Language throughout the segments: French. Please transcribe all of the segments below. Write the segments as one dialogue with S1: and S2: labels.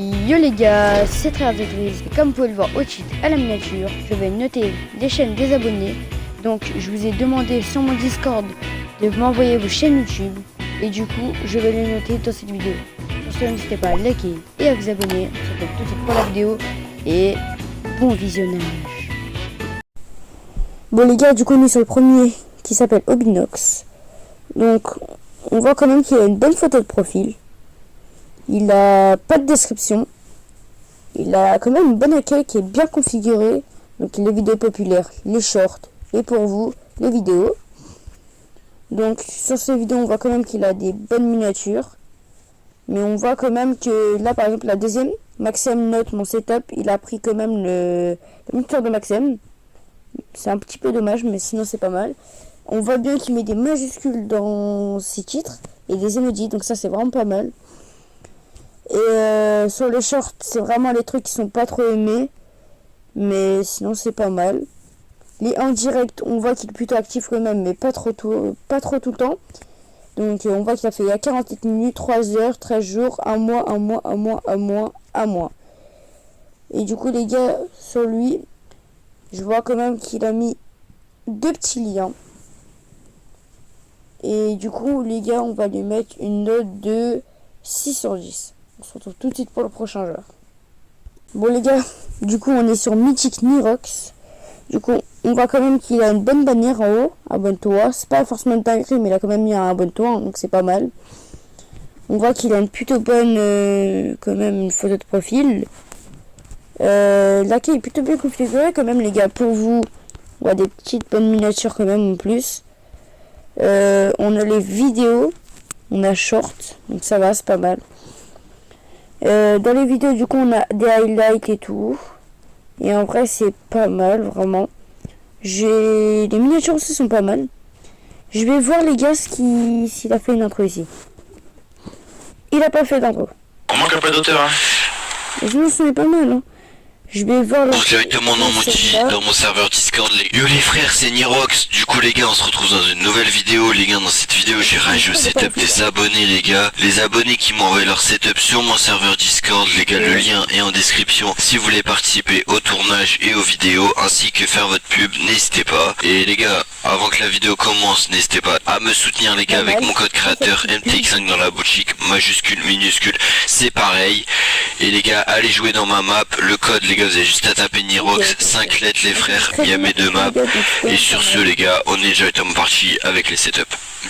S1: Yo les gars, c'est Travis et comme vous pouvez le voir au titre à la miniature, je vais noter les chaînes des abonnés. Donc je vous ai demandé sur mon Discord de m'envoyer vos chaînes YouTube et du coup je vais les noter dans cette vidéo. Pour cela n'hésitez pas à liker et à vous abonner. On se retrouve tout de suite pour la vidéo et bon visionnage. Bon les gars, du coup on est sur le premier qui s'appelle Obinox. Donc on voit quand même qu'il a une bonne photo de profil. Il a pas de description. Il a quand même une bonne accueil qui est bien configurée. Donc les vidéos populaires, les shorts et pour vous, les vidéos. Donc sur ces vidéos, on voit quand même qu'il a des bonnes miniatures. Mais on voit quand même que là par exemple la deuxième, Maxem Note, mon setup, il a pris quand même le moniteur de Maxem. C'est un petit peu dommage mais sinon c'est pas mal. On voit bien qu'il met des majuscules dans ses titres et des emojis. Donc ça c'est vraiment pas mal. Et sur les shorts, c'est vraiment les trucs qui sont pas trop aimés. Mais sinon, c'est pas mal. Les en direct, on voit qu'il est plutôt actif quand même, mais pas trop tout le temps. Donc, on voit qu'il a fait il y a 48 minutes, 3 heures, 13 jours, un mois. Et du coup, les gars, sur lui, je vois quand même qu'il a mis 2 petits liens. Et du coup, les gars, on va lui mettre une note de 6 sur 10. On se retrouve tout de suite pour le prochain joueur. Bon les gars, du coup on est sur Mythic Nirox. Du coup on voit quand même qu'il a une bonne bannière en haut, abonne-toi. C'est pas forcément une dinguerie mais il a quand même mis un abonne-toi, donc c'est pas mal. On voit qu'il a une plutôt bonne, quand même une photo de profil. L'accueil est plutôt bien configuré quand même les gars. Pour vous, on voit des petites bonnes miniatures quand même en plus. On a les vidéos, on a short, donc ça va, c'est pas mal. Dans les vidéos du coup on a des highlights et tout. Et en vrai c'est pas mal vraiment. Les miniatures aussi sont pas mal. Je vais voir les gars s'il a fait une intro ici. Il a pas fait d'intro.
S2: On manque un peu d'auteur hein.
S1: Mais sinon c'est pas mal hein. Je vais voir le...
S2: directement dans mon serveur Discord les... Yo les frères, c'est Nirox. Du coup les gars, on se retrouve dans une nouvelle vidéo. Les gars, dans cette vidéo j'ai réagi au setup des abonnés les gars. Les abonnés qui m'ont envoyé leur setup sur mon serveur Discord. Les gars, le lien est en description. Si vous voulez participer au tournage et aux vidéos ainsi que faire votre pub, n'hésitez pas. Et les gars, avant que la vidéo commence, n'hésitez pas à me soutenir les gars avec mon code créateur MTX5 dans la boutique, majuscule, minuscule, c'est pareil. Et les gars, allez jouer dans ma map. Le code les gars, vous avez juste à taper Nirox, 5 lettres les frères, il y a mes 2 maps. Et sur ce les gars, on est directement parti avec les setups.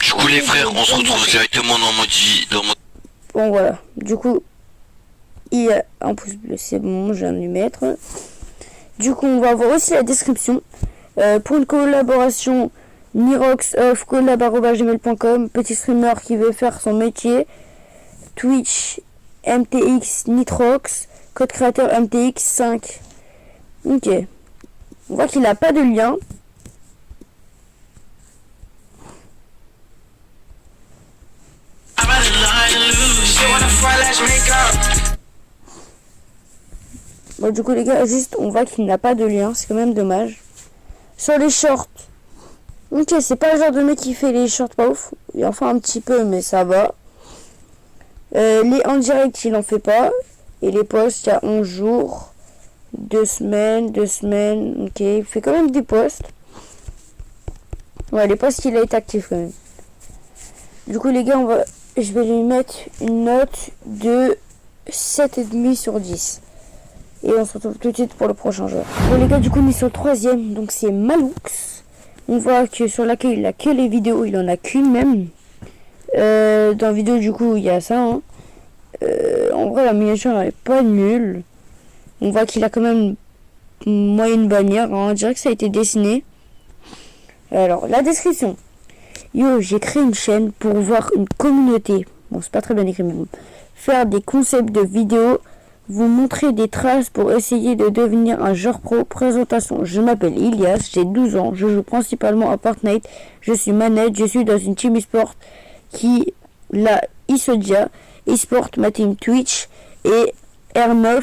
S2: Du coup les frères, on se retrouve directement dans mon...
S1: Bon voilà, du coup, il y a un pouce bleu, c'est bon, je viens de lui mettre. Du coup, on va voir aussi la description. Pour une collaboration, Nirox of collab@gmail.com, petit streamer qui veut faire son métier. Twitch, MTX Nitrox, code créateur MTX5. Ok. On voit qu'il n'a pas de lien. Bon du coup les gars, juste on voit qu'il n'a pas de lien, c'est quand même dommage. Sur les shorts. Ok, c'est pas le genre de mec qui fait les shorts pas ouf. Il en fait un petit peu mais ça va. Les en direct il en fait pas. Et les posts, il y a 11 jours, 2 semaines, ok, il fait quand même des posts. Ouais, les posts, il a été actif quand même. Du coup, les gars, je vais lui mettre une note de 7,5 sur 10. Et on se retrouve tout de suite pour le prochain joueur. Bon, les gars, du coup, on est sur le troisième, donc c'est Malux. On voit que sur l'accueil, il a que les vidéos, il en a qu'une même. Dans la vidéo, du coup, il y a ça, hein. En vrai la miniature n'est pas nulle. On voit qu'il a quand même une moyenne bannière hein. On dirait que ça a été dessiné. Alors la description. Yo, j'ai créé une chaîne pour voir une communauté. Bon, c'est pas très bien écrit mais bon. Faire des concepts de vidéos, vous montrer des traces pour essayer de devenir un joueur pro. Présentation, je m'appelle Ilias, j'ai 12 ans, je joue principalement à Fortnite, je suis manette, je suis dans une team esport qui la Isodia eSport, ma team Twitch et R9.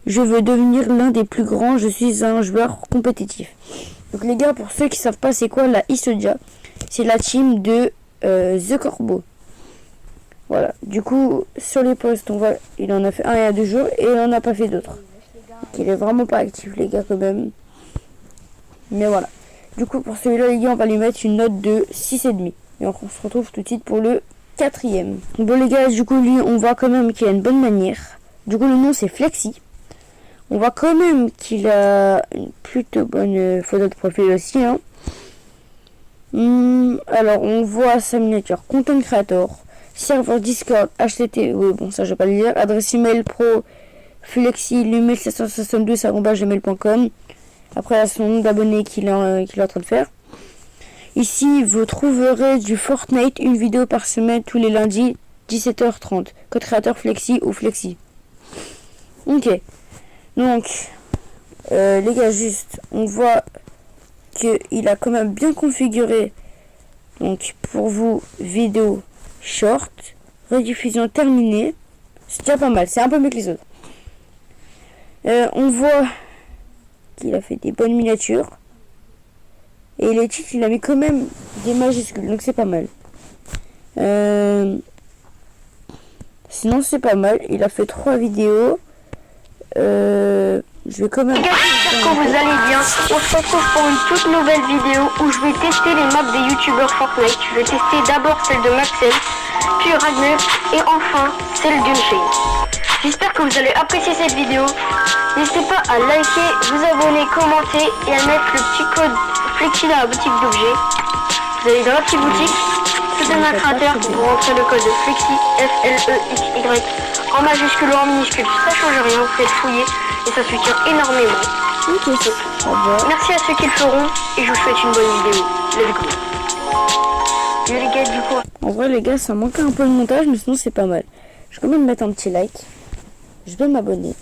S1: Je veux devenir l'un des plus grands. Je suis un joueur compétitif. Donc les gars, pour ceux qui savent pas c'est quoi la Isodia, c'est la team de The Corbeau. Voilà. Du coup, sur les posts, on voit, il en a fait un il y a 2 jours et il en a pas fait d'autres. Il est vraiment pas actif, les gars, quand même. Mais voilà. Du coup, pour celui-là, les gars, on va lui mettre une note de 6,5. Et on se retrouve tout de suite pour le 4e. Bon, les gars, du coup, lui, on voit quand même qu'il a une bonne manière. Du coup, le nom, c'est Flexi. On voit quand même qu'il a une plutôt bonne photo de profil aussi. Hein. Alors, on voit sa miniature Content Creator, serveur Discord, HTTP, oui, bon, ça, je vais pas le dire, adresse email pro, Flexi, lumel772@gmail.com. Après, son nombre d'abonnés qu'il est en train de faire. Ici, vous trouverez du Fortnite, une vidéo par semaine, tous les lundis, 17h30. Code créateur Flexi ou Flexi. Ok. Donc, les gars, juste, on voit qu'il a quand même bien configuré. Donc, pour vous, vidéo short, rediffusion terminée. C'est déjà pas mal, c'est un peu mieux que les autres. On voit qu'il a fait des bonnes miniatures. Et les titres, il a mis quand même des majuscules, donc c'est pas mal. Sinon, c'est pas mal. Il a fait 3 vidéos. Je vais quand même...
S3: J'espère que vous allez bien. On se retrouve pour une toute nouvelle vidéo où je vais tester les maps des youtubeurs Fortnite. Je vais tester d'abord celle de Maxel, puis Ragnar et enfin celle d'Unchain. J'espère que vous allez apprécier cette vidéo. N'hésitez pas à liker, vous abonner, commenter et à mettre le petit code Flexi dans la boutique d'objets. Vous allez dans la petite boutique, tout donne un créateur, vous rentrez le code Flexi, FLEXY, en majuscule ou en minuscule, ça change rien, vous faites fouiller et ça soutient énormément.
S1: Ok, ça va.
S3: Merci à ceux qui le feront et je vous souhaite une bonne vidéo. Let's go. Yo les gars, du coup.
S1: En vrai, les gars, ça manquait un peu de montage, mais sinon, c'est pas mal. Je vais quand même mettre un petit like. Je vais m'abonner.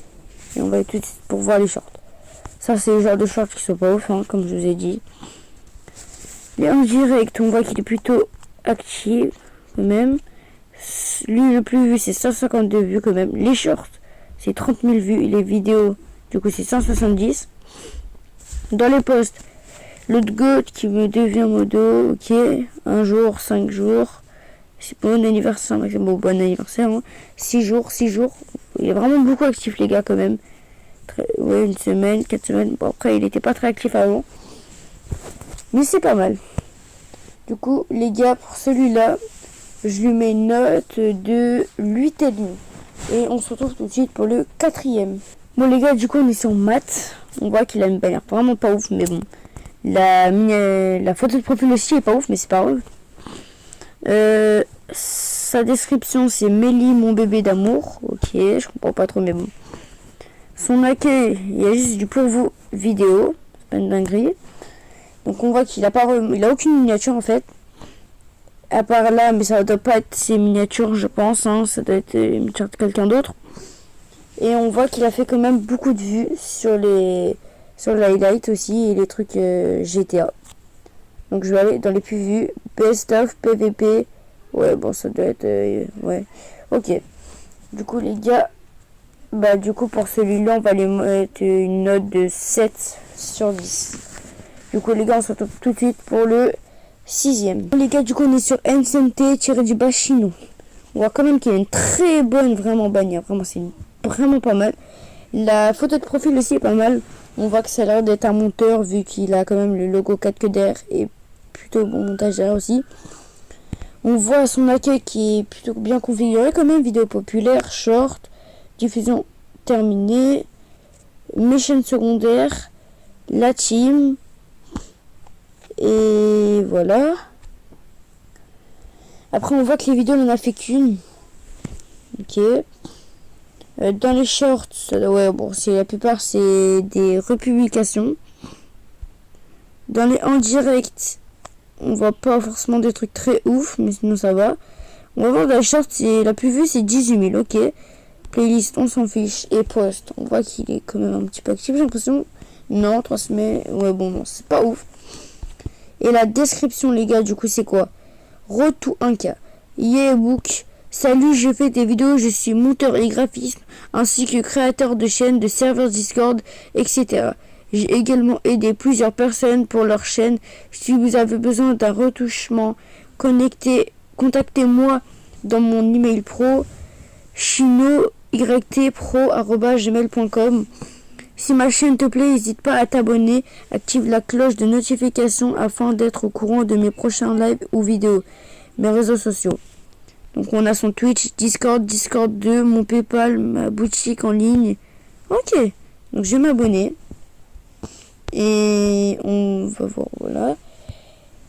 S1: Et on va aller tout de suite pour voir les shorts. Ça, c'est le genre de shorts qui sont pas ouf, hein, comme je vous ai dit. Les en direct, on voit qu'il est plutôt actif, quand même. Lui, le plus vu, c'est 152 vues, quand même. Les shorts, c'est 30 000 vues. Et les vidéos, du coup, c'est 170. Dans les posts, l'autre goat qui me devient modo, ok. 1 jour, 5 jours. C'est bon anniversaire, bon anniversaire, hein. 6 jours. Il est vraiment beaucoup actif, les gars, quand même. Ouais, 1 semaine, 4 semaines. Bon, après, il était pas très actif avant. Mais c'est pas mal. Du coup, les gars, pour celui-là, je lui mets une note de 8,5. Et on se retrouve tout de suite pour le 4e. Bon, les gars, du coup, on est sur maths. On voit qu'il a une bannière vraiment pas ouf, mais bon. La photo de profil aussi est pas ouf, mais c'est pas grave. Sa description, c'est Mélie, mon bébé d'amour. Ok, je comprends pas trop, mais bon. Son accueil, il y a juste du pour vous vidéo. C'est pas une dinguerie. Donc on voit qu'il a pas il a aucune miniature en fait. À part là, mais ça doit pas être ses miniatures, je pense. Hein, ça doit être une miniature de quelqu'un d'autre. Et on voit qu'il a fait quand même beaucoup de vues sur le highlight aussi et les trucs GTA. Donc je vais aller dans les plus vus. Best of PVP. Ouais, bon, ça doit être... ouais. Ok. Du coup, les gars... Bah, du coup, pour celui-là, on va lui mettre une note de 7/10. Du coup, les gars, on se retrouve tout de suite pour le 6e. Les gars, du coup, on est sur NCNT-Chino. On voit quand même qu'il y a une très bonne, vraiment, bannière. Vraiment, c'est vraiment pas mal. La photo de profil aussi est pas mal. On voit que ça a l'air d'être un monteur, vu qu'il a quand même le logo 4 queues d'air et plutôt bon montage derrière aussi. On voit son accueil qui est plutôt bien configuré quand même. Vidéo populaire, short, diffusion terminée, mes chaînes secondaires, la team. Et voilà. Après on voit que les vidéos on en a fait qu'une. Ok. Dans les shorts, ouais bon c'est la plupart c'est des republications. Dans les en direct, on voit pas forcément des trucs très ouf, mais sinon ça va. On va voir dans les shorts, c'est la plus vue c'est 18 000, ok. Playlist, on s'en fiche. Et post, on voit qu'il est quand même un petit peu actif, j'ai l'impression. Non, 3 semaines, ouais bon non, c'est pas ouf. Et la description les gars, du coup c'est quoi? Road to 1K. Yeahbook. Salut, je fais des vidéos, je suis monteur et graphiste, ainsi que créateur de chaînes, de serveurs Discord, etc. J'ai également aidé plusieurs personnes pour leur chaîne. Si vous avez besoin d'un retouchement, contactez-moi dans mon email pro chinoytpro@gmail.com. Si ma chaîne te plaît, n'hésite pas à t'abonner, active la cloche de notification afin d'être au courant de mes prochains lives ou vidéos, mes réseaux sociaux. Donc on a son Twitch, Discord 2, mon PayPal, ma boutique en ligne. Ok, donc je vais m'abonner. Et on va voir, voilà.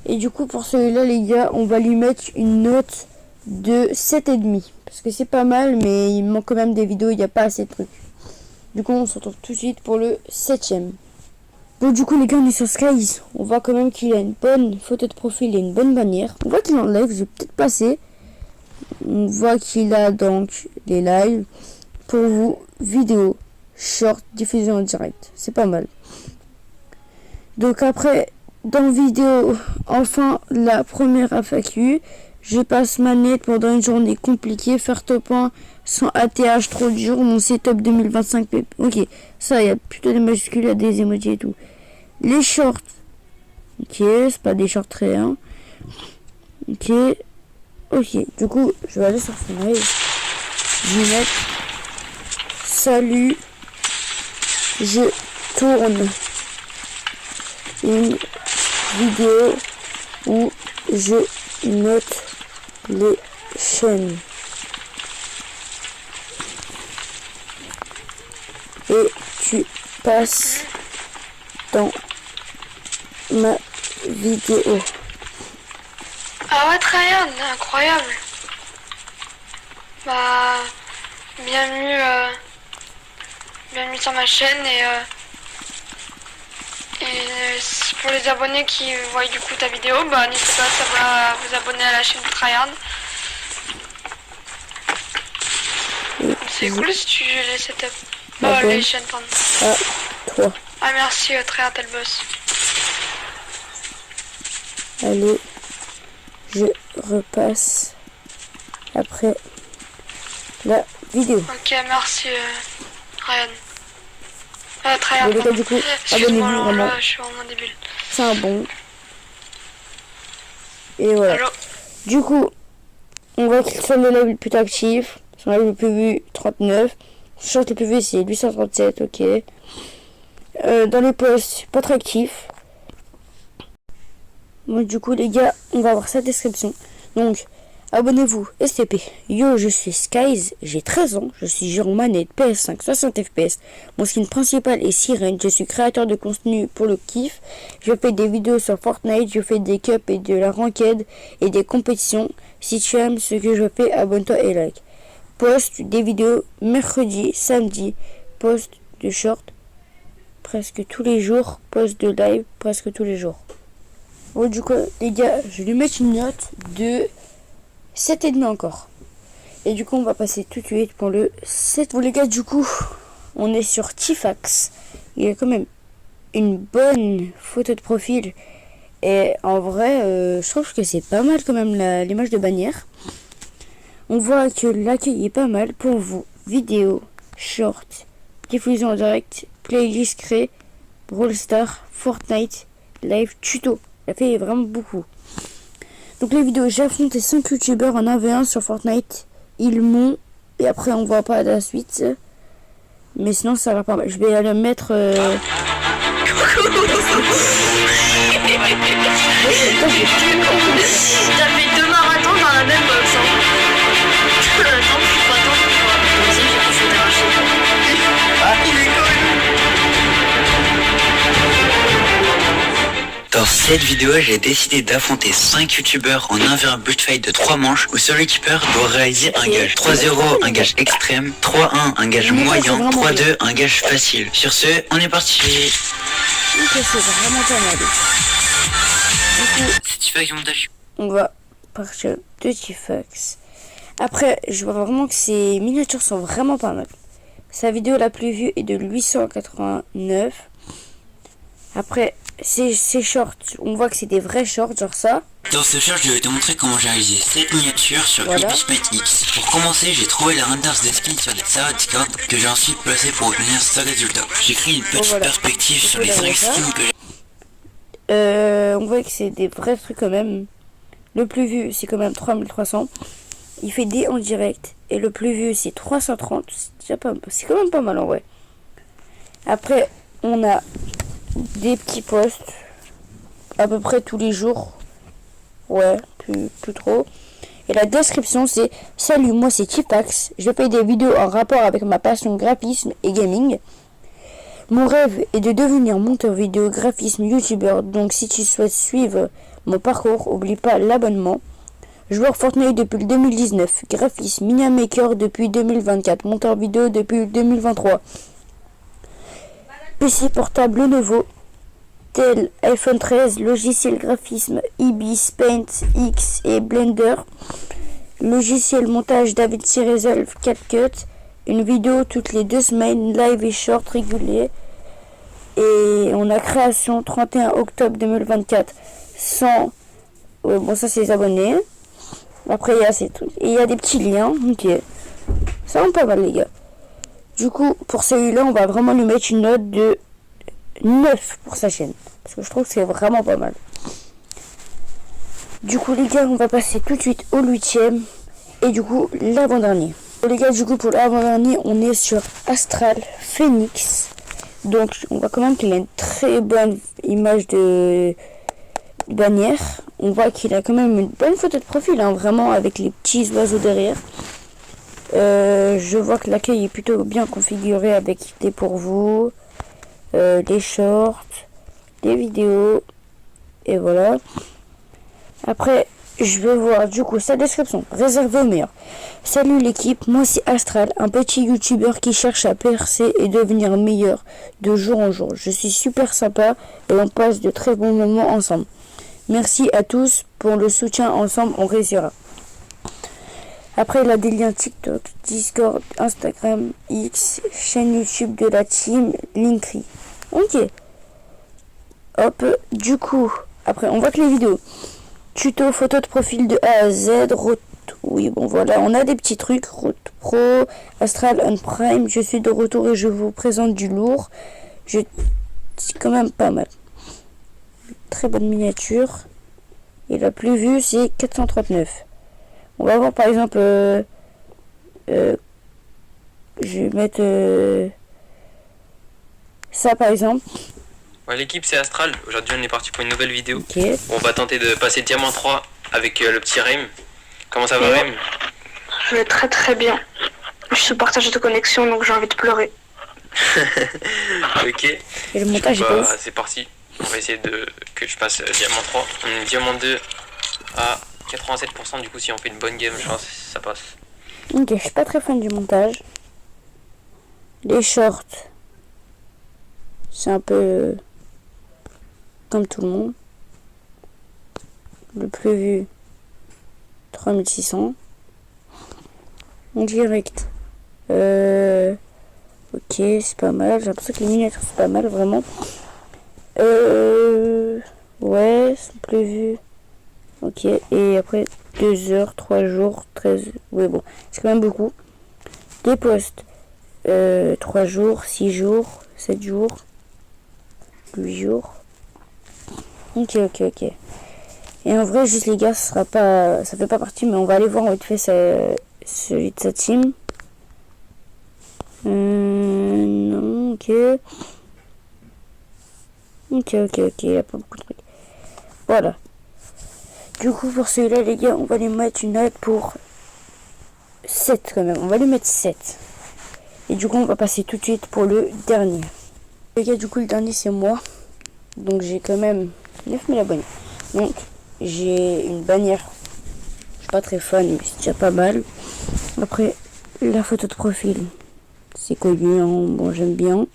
S1: Et du coup pour celui-là les gars, on va lui mettre une note de 7,5. Parce que c'est pas mal, mais il manque quand même des vidéos, il n'y a pas assez de trucs. Du coup on se retrouve tout de suite pour le 7ème. Donc du coup les gars, on est sur Skies. On voit quand même qu'il a une bonne photo de profil et une bonne bannière. On voit qu'il enlève, je vais peut-être passer. On voit qu'il a donc les lives pour vous, vidéo, short, diffusion en direct. C'est pas mal. Donc après, dans vidéo, enfin la première FAQ. Je passe manette pendant une journée compliquée, faire top 1 sans ATH trop dur, mon setup 2025 pp. Ok, ça, il y a plutôt des majuscules, il y a des emojis et tout. Les shorts. Ok, c'est pas des shorts très, hein. Ok. Ok, du coup, je vais aller sur son live. Je vais mettre salut, je tourne une vidéo où je note les chaînes et tu passes dans ma vidéo.
S4: Ah ouais, Tryon, incroyable. Bah, bienvenue sur ma chaîne et pour les abonnés qui voient du coup ta vidéo, bah n'hésitez pas à vous abonner à la chaîne de Tryon. C'est cool si tu les setup. Les chaînes, pardon.
S1: À toi.
S4: Ah merci Tryon, t'es le boss.
S1: Allez, je repasse après la vidéo.
S4: Ok, merci Ryan. Tryon,
S1: Bon, les gars, du coup, abonnez-vous vraiment.
S4: Je suis vraiment débile.
S1: C'est un bon. Et voilà.
S4: Allô.
S1: Du coup, on voit qu'il soit le live le plus actif. Son live le plus vu, 39. Son short le plus vu, c'est 837, ok. Dans les posts, pas très actif. Bon, du coup, les gars, on va voir sa description. Donc, abonnez-vous, STP. Yo, je suis Skies, j'ai 13 ans, je suis joueur manette PS5 60 FPS. Mon skin principal est Sirène, je suis créateur de contenu pour le kiff. Je fais des vidéos sur Fortnite, je fais des cups et de la ranked et des compétitions. Si tu aimes ce que je fais, abonne-toi et like. Poste des vidéos mercredi, samedi, poste de short presque tous les jours, poste de live presque tous les jours. Bon, du coup, les gars, je vais lui mettre une note de 7,5 encore. Et du coup, on va passer tout de suite pour le 7. Bon, les gars, du coup, on est sur Tifax. Il y a quand même une bonne photo de profil. Et en vrai, je trouve que c'est pas mal quand même l'image de bannière. On voit que l'accueil est pas mal pour vous. Vidéo, short, diffusion en direct, playlist créée, Brawl Stars, Fortnite, live, tuto. Il a fait vraiment beaucoup. Donc les vidéos, j'ai affronté 5 youtubeurs en 1v1 sur Fortnite. Ils m'ont... Et après on voit pas la suite. Mais sinon ça va pas mal. Je vais aller mettre...
S4: T'as fait 2 marathons dans la même box. Attends, je suis pas attendre. Moi aussi j'ai fait d'arracher. Ah, il est cool.
S5: Dans cette vidéo, j'ai décidé d'affronter 5 youtubeurs en 1v1 build fight de 3 manches où celui qui perd doit réaliser un gage 3-0, un gage extrême, 3-1, un gage moyen, 3-2, un gage facile. Sur ce, on est parti.
S1: Ok, c'est vraiment pas mal. Du coup,
S5: C'est Tifax montage.
S1: on va partir de Tifax. Après, je vois vraiment que ses miniatures sont vraiment pas mal. Sa vidéo la plus vue est de 889. Après, ces shorts, on voit que c'est des vrais shorts, genre ça.
S5: Dans ce short, je vais te montrer comment j'ai réalisé cette miniature sur
S1: Voilà.
S5: Ultimate X. Pour commencer, j'ai trouvé les renders des skins sur les serveurs Discord que j'ai ensuite placé pour obtenir ce résultat. J'ai créé une petite
S1: voilà.
S5: perspective sur
S1: peux
S5: les
S1: la
S5: 5
S1: voir.
S5: skins que j'ai.
S1: On voit que c'est des vrais trucs quand même. Le plus vu, c'est quand même 3300. Il fait des en direct. Et le plus vu, c'est 330. C'est quand même pas mal en vrai. Après, on a des petits posts. À peu près tous les jours. Ouais, plus trop. Et la description, c'est: salut, moi c'est Tipax. Je fais des vidéos en rapport avec ma passion graphisme et gaming. Mon rêve est de devenir monteur vidéo, graphisme, youtubeur. Donc si tu souhaites suivre mon parcours, oublie pas l'abonnement. Joueur Fortnite depuis le 2019. Graphisme, Miniamaker depuis 2024. Monteur vidéo depuis 2023. PC portable Lenovo. Tel iPhone 13. Logiciel graphisme Ibis, Paint, X et Blender. Logiciel montage David Resolve, CapCut. Une vidéo toutes les 2 semaines. Live et short réguliers. Et on a création 31 octobre 2024. 100. Bon, ça c'est les abonnés. Après, il y a ces trucs. Et il y a des petits liens. Ok. Ça va pas mal, les gars. Du coup, pour celui-là, on va vraiment lui mettre une note de 9 pour sa chaîne. Parce que je trouve que c'est vraiment pas mal. Du coup, les gars, on va passer tout de suite au 8ème. Et du coup, l'avant-dernier. Les gars, du coup, pour l'avant-dernier, on est sur Astral Phoenix. Donc, on voit quand même qu'il a une très bonne image de bannière. On voit qu'il a quand même une bonne photo de profil, hein, vraiment, avec les petits oiseaux derrière. Je vois que l'accueil est plutôt bien configuré avec des pour vous, les shorts, des vidéos, et voilà. Après, je vais voir du coup sa description, réservée aux meilleurs. Salut l'équipe, moi c'est Astral, un petit youtubeur qui cherche à percer et devenir meilleur de jour en jour. Je suis super sympa et on passe de très bons moments ensemble. Merci à tous pour le soutien, ensemble on réussira. Après, il a des liens TikTok, Discord, Instagram, X, chaîne YouTube de la team, Linktree. Ok. Hop, du coup, après, on voit que les vidéos. Tuto, photo de profil de A à Z, oui, bon, voilà, on a des petits trucs. Route Pro, Astral on Prime, je suis de retour et je vous présente du lourd. C'est quand même pas mal. Très bonne miniature. Et la plus vue, c'est 439. On va voir par exemple, je vais mettre ça par exemple.
S6: Ouais, l'équipe c'est Astral, aujourd'hui on est parti pour une nouvelle vidéo.
S1: Okay.
S6: On va tenter de passer Diamant 3 avec le petit Raim. Comment ça va Raim?
S3: Je vais très très bien. Je suis partage de connexion donc j'ai envie de pleurer.
S6: Ok.
S1: Et le montage est
S6: c'est parti. On va essayer que je passe Diamant 3. On est Diamant 2 à 87%, du coup si on fait une bonne game je pense que ça passe.
S1: Ok, je suis pas très fan du montage. Les shorts, c'est un peu comme tout le monde. Le plus vu 3600. En direct, ok, c'est pas mal. J'ai l'impression que les miniatures c'est pas mal vraiment. Ouais, c'est plus vu. Ok, et après 2 heures, 3 jours, 13. Oui, bon, c'est quand même beaucoup. Des posts 3 jours, 6 jours, 7 jours, 8 jours. Ok. Et en vrai, juste les gars, ça fait pas partie, mais on va aller voir en vite fait celui de sa team. Non, ok. Ok, il n'y a pas beaucoup de trucs. Voilà. Du coup, pour celui-là, les gars, on va lui mettre une note pour 7 quand même. On va lui mettre 7. Et du coup, on va passer tout de suite pour le dernier. Les gars, du coup, le dernier, c'est moi. Donc, j'ai quand même 9000 abonnés. Donc, j'ai une bannière. Je suis pas très fan, mais c'est déjà pas mal. Après, la photo de profil. C'est connu, hein. Bon, j'aime bien.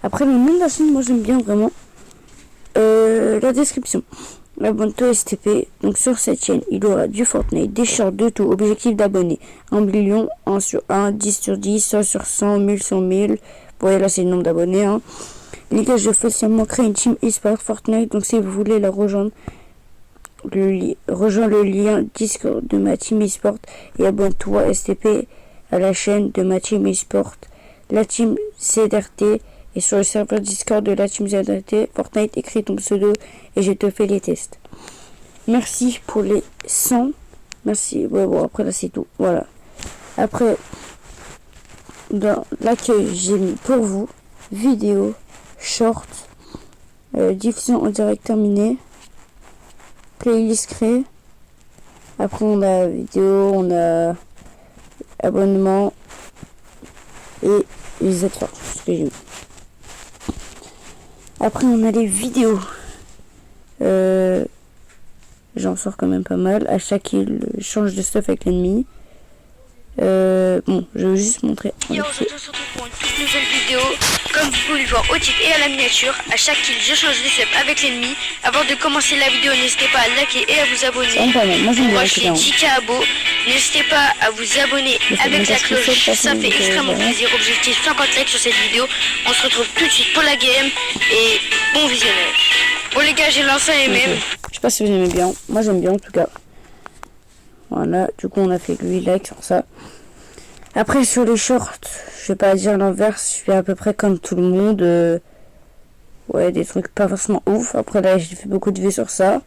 S1: Après, le nom de la chaîne, moi, j'aime bien vraiment. La description. Abonne-toi STP. Donc sur cette chaîne, il y aura du Fortnite, des shorts, de tout. Objectif d'abonnés 1 million, 1 sur 1, 10 sur 10, 100 sur 100, 1000 sur 1000. Voilà, là c'est le nombre d'abonnés. Hein. Les gars, je fais seulement créer une team eSport Fortnite. Donc si vous voulez la rejoindre, rejoins le lien Discord de ma team eSport et abonne-toi STP à la chaîne de ma team eSport. La team CDRT. Et sur le serveur Discord de la team ZRT, Fortnite, écrit ton pseudo et je te fais les tests. Merci pour les 100 Merci. Ouais, bon, après là, c'est tout. Voilà. Après, dans l'accueil, j'ai mis pour vous vidéo, short, diffusion en direct terminée, playlist créée. Après, on a vidéo, on a abonnement et les autres, ce que j'ai mis. Après, on a les vidéos. J'en sors quand même pas mal. À chaque kill, change de stuff avec l'ennemi. Bon, je vais juste montrer.
S4: Aujourd'hui, on se retrouve pour une toute nouvelle vidéo. Comme vous pouvez le voir au titre et à la miniature, à chaque kill, je change de step avec l'ennemi. Avant de commencer la vidéo, n'hésitez pas à liker et à vous abonner.
S1: C'est pas mal. Moi, j'aime bien.
S4: Moi, je suis 10K abos. N'hésitez pas à vous abonner avec la cloche. Ça fait extrêmement plaisir. Objectif 50 likes sur cette vidéo. On se retrouve tout de suite pour la game. Et bon visionnage. Bon les gars, j'ai lancé un MM.
S1: Je sais pas si vous aimez bien. Moi, j'aime bien en tout cas. Voilà. Du coup, on a fait 8 likes sur ça. Après, sur les shorts, je vais pas dire l'inverse. Je suis à peu près comme tout le monde. Ouais, des trucs pas forcément ouf. Après, là, j'ai fait beaucoup de vues sur ça.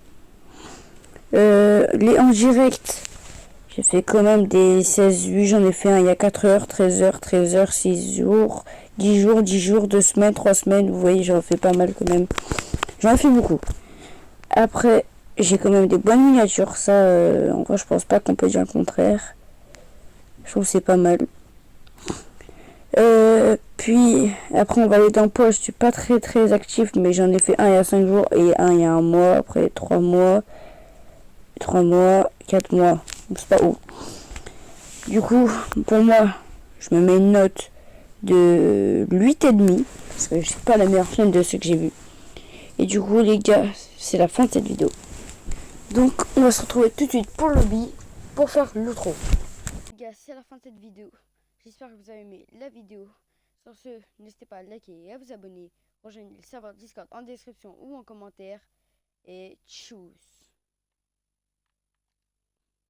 S1: Les en direct, j'ai fait quand même des 16 vues. J'en ai fait un il y a 4 heures, 13 heures, 13 heures, 6 jours, 10 jours, 10 jours, 2 semaines, 3 semaines. Vous voyez, j'en fais pas mal quand même. J'en ai fait beaucoup. Après, j'ai quand même des bonnes miniatures. Ça, en vrai, je pense pas qu'on peut dire le contraire. Je trouve que c'est pas mal. Puis, après, on va aller dans poche. Je suis pas très actif, mais j'en ai fait un il y a 5 jours et un il y a 1 mois. Après, 3 mois, 4 mois. C'est pas haut. Du coup, pour moi, je me mets une note de 8,5. Parce que je suis pas la meilleure chaîne de ceux que j'ai vu. Et du coup, les gars, c'est la fin de cette vidéo. Donc, on va se retrouver tout de suite pour le lobby pour faire l'outro. Les gars, c'est la fin de cette vidéo. J'espère que vous avez aimé la vidéo. Sur ce, n'hésitez pas à liker et à vous abonner. Rejoignez le serveur Discord en description ou en commentaire. Et tchuss.